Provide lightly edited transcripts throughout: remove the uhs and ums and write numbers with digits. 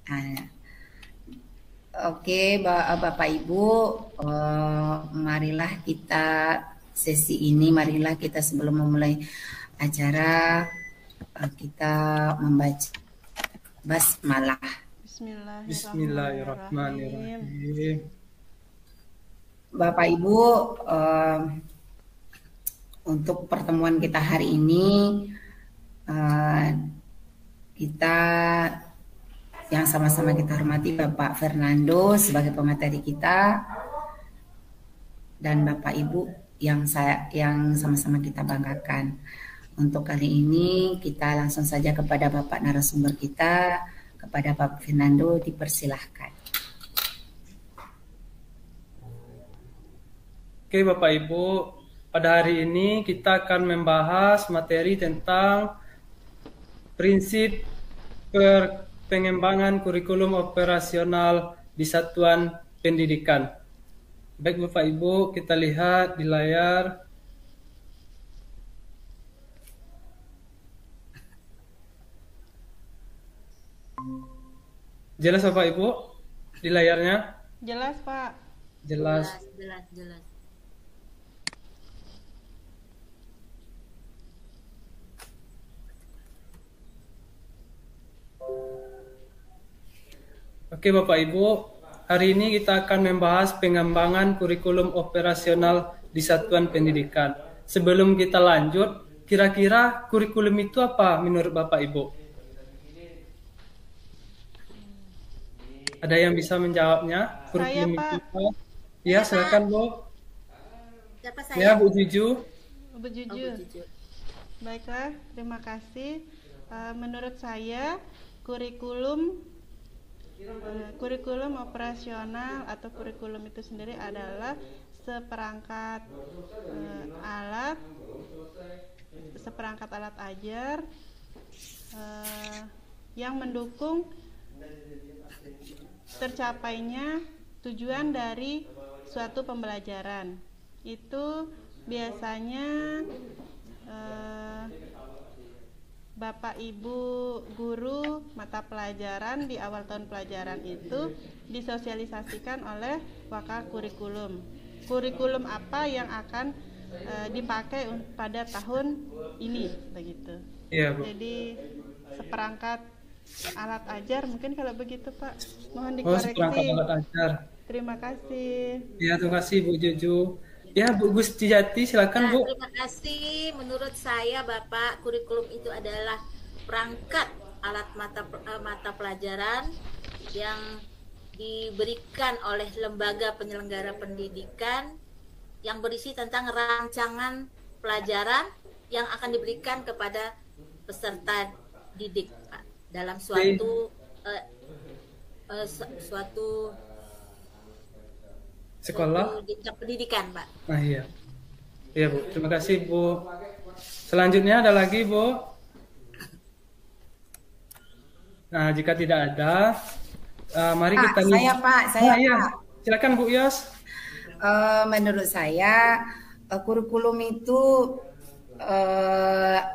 Nah, oke, Bapak Ibu, marilah kita sesi ini, marilah kita sebelum memulai acara kita membaca basmalah. Bismillahirrahmanirrahim. Bapak Ibu, untuk pertemuan kita hari ini kita yang sama-sama kita hormati Bapak Fernando sebagai pemateri kita dan Bapak Ibu yang sama-sama kita banggakan. Untuk kali ini kita langsung saja kepada Bapak narasumber kita, kepada Bapak Fernando, dipersilahkan. Oke Bapak Ibu, pada hari ini kita akan membahas materi tentang prinsip pengembangan kurikulum operasional di satuan pendidikan. Baik Bapak Ibu, kita lihat di layar. Jelas Bapak Ibu di layarnya? Jelas Pak. Jelas. Jelas. Oke Bapak Ibu, hari ini kita akan membahas pengembangan kurikulum operasional di satuan pendidikan. Sebelum kita lanjut, kira-kira kurikulum itu apa menurut Bapak Ibu? Ada yang bisa menjawabnya? Kurikulum Saya, Pak. itu apa? Ya, silakan Bu. Siapa saya? Ya, Bu Juju. Bu Juju. Baiklah, terima kasih. Menurut saya, kurikulum operasional atau kurikulum itu sendiri adalah seperangkat alat ajar yang mendukung tercapainya tujuan dari suatu pembelajaran. Itu biasanya Bapak Ibu guru mata pelajaran di awal tahun pelajaran itu disosialisasikan oleh wakil kurikulum. Kurikulum apa yang akan dipakai pada tahun ini, begitu. Iya, Bu. Jadi seperangkat alat ajar mungkin kalau begitu Pak. Mohon Seperangkat dikoreksi. alat ajar. Terima kasih. Ya, terima kasih Bu Juju. Ya, Bu Gusti Jati, silakan Bu. Terima kasih. Menurut saya Bapak, kurikulum itu adalah perangkat alat mata pelajaran yang diberikan oleh lembaga penyelenggara pendidikan yang berisi tentang rancangan pelajaran yang akan diberikan kepada peserta didik Pak, dalam suatu sekolah jenjang pendidikan Pak. Iya. Iya Bu, terima kasih Bu. Selanjutnya ada lagi Bu. Nah, jika tidak ada, mari Pak, kita lihat. saya Iya. Pak. Silakan Bu Yos. Menurut saya kurikulum itu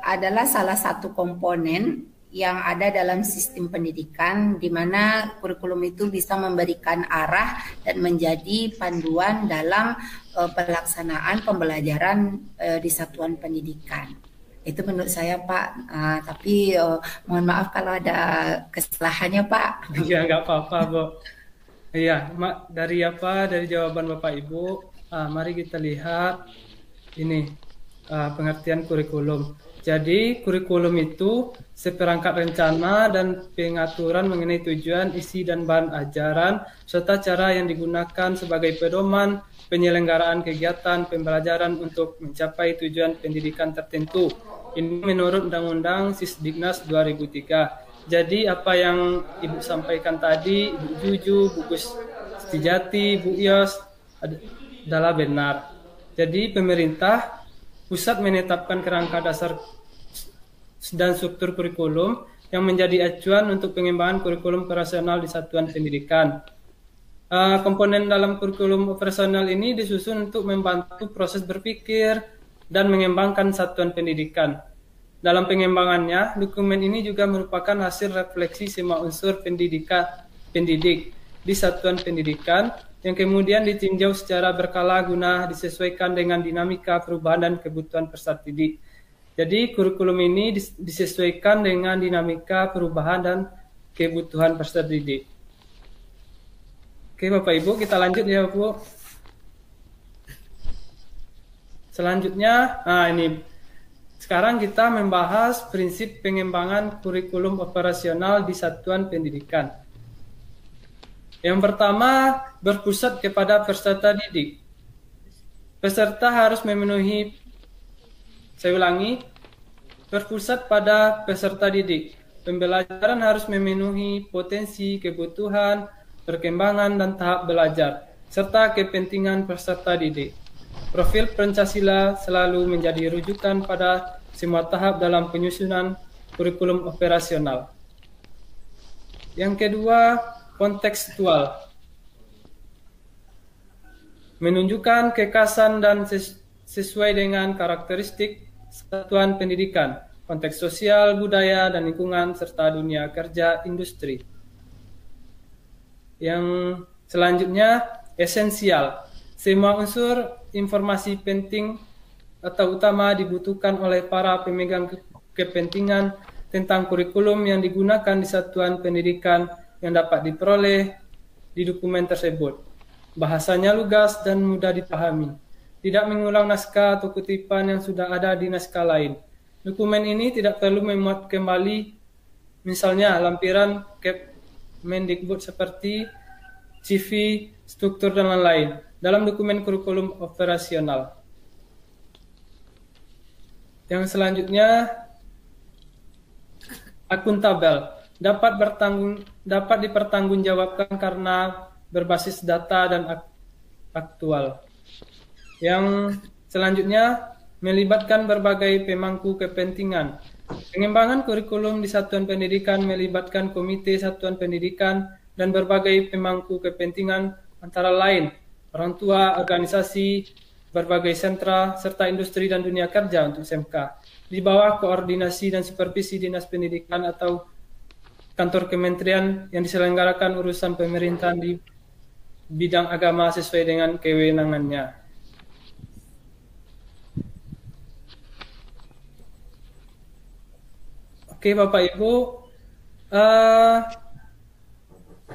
adalah salah satu komponen yang ada dalam sistem pendidikan, di mana kurikulum itu bisa memberikan arah dan menjadi panduan dalam pelaksanaan pembelajaran di satuan pendidikan. Itu menurut saya Pak, tapi mohon maaf kalau ada kesalahannya Pak. Iya, nggak apa-apa Bu. Iya, dari jawaban Bapak Ibu, mari kita lihat ini pengertian kurikulum. Jadi kurikulum itu seperangkat rencana dan pengaturan mengenai tujuan, isi dan bahan ajaran serta cara yang digunakan sebagai pedoman penyelenggaraan kegiatan pembelajaran untuk mencapai tujuan pendidikan tertentu. Ini menurut Undang-Undang Sisdiknas 2003. Jadi apa yang Ibu sampaikan tadi, Ibu Juju, Bu Gusti Jati, Bu Yos adalah benar. Jadi pemerintah pusat menetapkan kerangka dasar dan struktur kurikulum yang menjadi acuan untuk pengembangan kurikulum operasional di satuan pendidikan. Komponen dalam kurikulum operasional ini disusun untuk membantu proses berpikir dan mengembangkan satuan pendidikan. Dalam pengembangannya, dokumen ini juga merupakan hasil refleksi semua unsur pendidik di satuan pendidikan yang kemudian ditinjau secara berkala guna disesuaikan dengan dinamika perubahan dan kebutuhan peserta didik. Jadi kurikulum ini disesuaikan dengan dinamika perubahan dan kebutuhan peserta didik. Oke Bapak Ibu, kita lanjut ya Bu. Selanjutnya, ini sekarang kita membahas prinsip pengembangan kurikulum operasional di satuan pendidikan. Yang pertama, berpusat kepada peserta didik. Peserta harus memenuhi, saya ulangi, berpusat pada peserta didik. Pembelajaran harus memenuhi potensi, kebutuhan, perkembangan, dan tahap belajar, serta kepentingan peserta didik. Profil Pancasila selalu menjadi rujukan pada semua tahap dalam penyusunan kurikulum operasional. Yang kedua, kontekstual. Menunjukkan kekhasan dan sesuai dengan karakteristik satuan pendidikan, konteks sosial, budaya, dan lingkungan, serta dunia kerja industri. Yang selanjutnya, esensial. Semua unsur informasi penting atau utama dibutuhkan oleh para pemegang kepentingan tentang kurikulum yang digunakan di satuan pendidikan yang dapat diperoleh di dokumen tersebut. Bahasanya lugas dan mudah dipahami. Tidak mengulang naskah atau kutipan yang sudah ada di naskah lain. Dokumen ini tidak perlu memuat kembali, misalnya lampiran Kemendikbud seperti CV, struktur, dan lain-lain dalam dokumen kurikulum operasional. Yang selanjutnya, akuntabel. Dapat dipertanggungjawabkan karena berbasis data dan aktual. Yang selanjutnya, melibatkan berbagai pemangku kepentingan. Pengembangan kurikulum di satuan pendidikan melibatkan komite satuan pendidikan dan berbagai pemangku kepentingan antara lain orang tua, organisasi, berbagai sentra, serta industri dan dunia kerja untuk SMK. Di bawah koordinasi dan supervisi Dinas Pendidikan atau kantor kementerian yang diselenggarakan urusan pemerintahan di bidang agama sesuai dengan kewenangannya. Oke Bapak Ibu,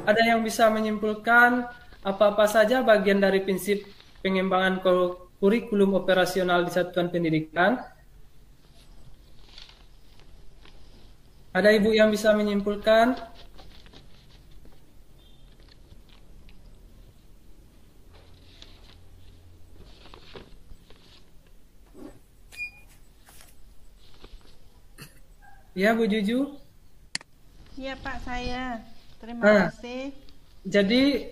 ada yang bisa menyimpulkan apa-apa saja bagian dari prinsip pengembangan kurikulum operasional di satuan pendidikan? Ada Ibu yang bisa menyimpulkan? Ya Bu Juju? Iya Pak, saya. Terima kasih. Jadi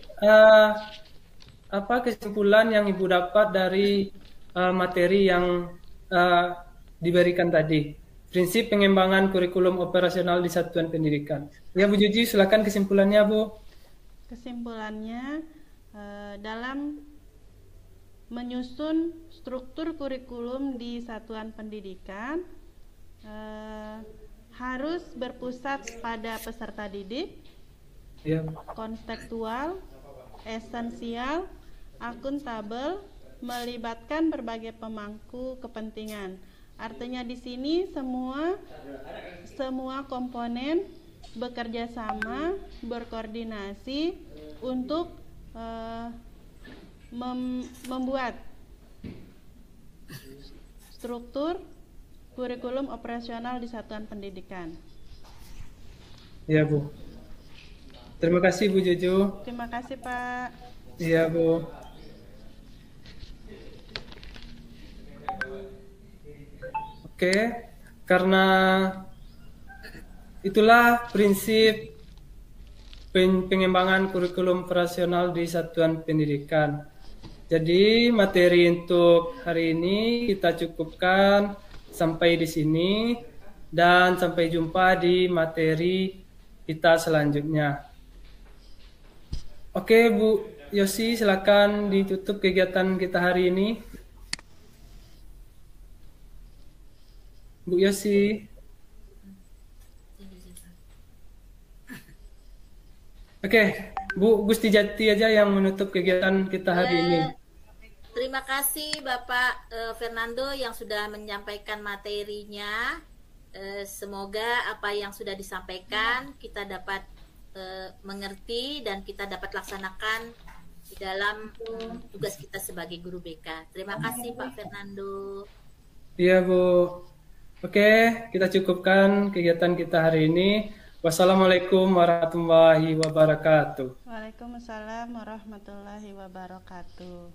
apa kesimpulan yang Ibu dapat dari materi yang diberikan tadi? Prinsip pengembangan kurikulum operasional di satuan pendidikan. Ya Bu Juju, silakan kesimpulannya Bu. Kesimpulannya dalam menyusun struktur kurikulum di satuan pendidikan harus berpusat pada peserta didik, kontekstual, esensial, akuntabel, melibatkan berbagai pemangku kepentingan. Artinya di sini semua komponen bekerja sama, berkoordinasi untuk membuat struktur kurikulum operasional di satuan pendidikan. Iya Bu. Terima kasih Bu Juju. Terima kasih Pak. Iya Bu. Oke, karena itulah prinsip pengembangan kurikulum operasional di satuan pendidikan. Jadi materi untuk hari ini kita cukupkan sampai di sini dan sampai jumpa di materi kita selanjutnya. Oke Bu Yosi, silakan ditutup kegiatan kita hari ini. Bu Yosi. Oke, Bu Gusti Jati aja yang menutup kegiatan kita hari ini. Terima kasih Bapak Fernando yang sudah menyampaikan materinya. Semoga apa yang sudah disampaikan kita dapat mengerti dan kita dapat laksanakan di dalam tugas kita sebagai guru BK. Terima kasih Pak Fernando. Iya Bu. Oke, kita cukupkan kegiatan kita hari ini. Wassalamualaikum warahmatullahi wabarakatuh. Waalaikumsalam warahmatullahi wabarakatuh.